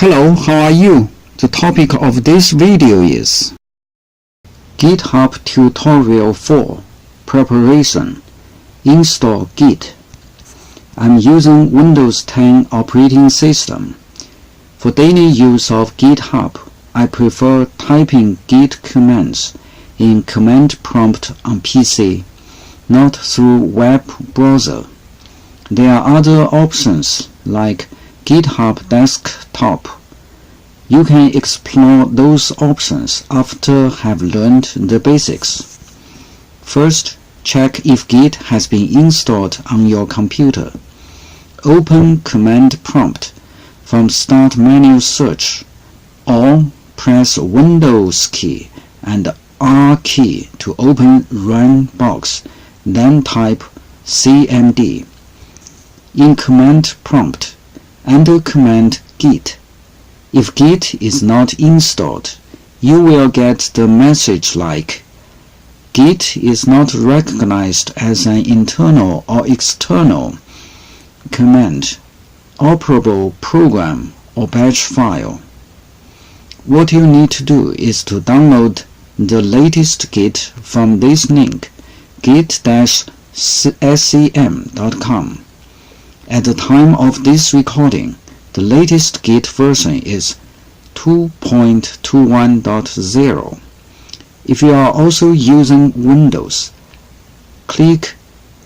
Hello, how are you? The topic of this video is GitHub Tutorial 4 Preparation. Install Git. I'm using Windows 10 operating system. For daily use of GitHub, I prefer typing Git commands in command prompt on PC, not through web browser. There are other options like GitHub Desktop. You can explore those options after have learned the basics. First, check if Git has been installed on your computer. Open command prompt from Start menu search, or press Windows key and R key to open Run box, then type cmd. In command prompt, enter command Git. If Git is not installed, you will get the message like Git is not recognized as an internal or external command, operable program, or batch file. What you need to do is to download the latest Git from this link, git-scm.com. At the time of this recording, the latest Git version is 2.21.0. If you are also using Windows, click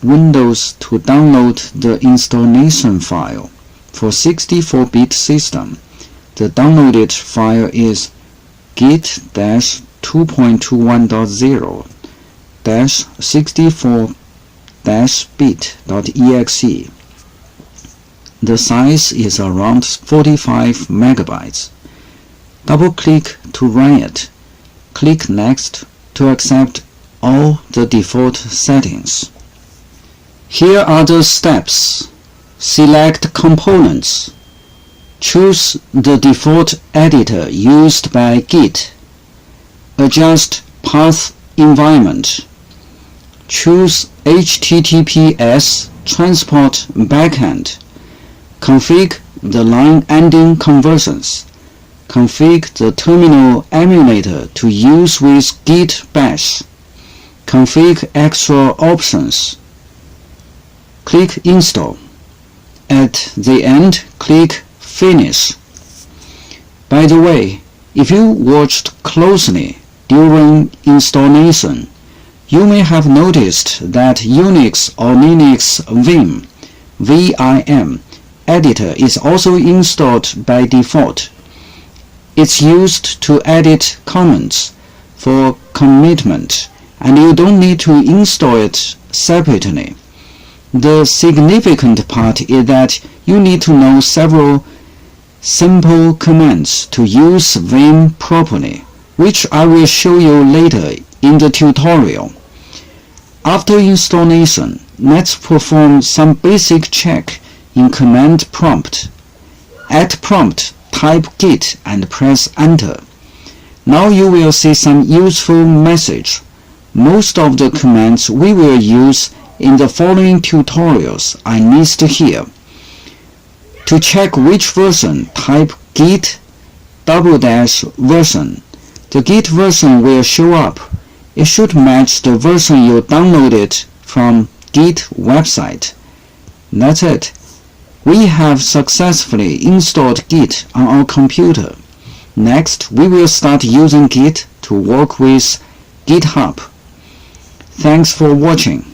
Windows to download the installation file. For 64-bit system, the downloaded file is git-2.21.0-64-bit.exe. The size is around 45 megabytes. Double-click to run it. Click Next to accept all the default settings. Here are the steps. Select Components. Choose the default editor used by Git. Adjust Path Environment. Choose HTTPS Transport Backend. Configure the line ending conversions. Configure the terminal emulator to use with Git Bash. Configure extra options. Click Install. At the end, click Finish. By the way, if you watched closely during installation, you may have noticed that Unix or Linux vim editor is also installed by default. It's used to edit comments for commitment, and you don't need to install it separately. The significant part is that you need to know several simple commands to use Vim properly, which I will show you later in the tutorial. After installation, let's perform some basic check in command prompt. At prompt, type Git and press Enter. Now you will see some useful message. Most of the commands we will use in the following tutorials are listed here. To check which version, type Git --version. The Git version will show up. It should match the version you downloaded from Git website. That's it. We have successfully installed Git on our computer. Next, we will start using Git to work with GitHub. Thanks for watching.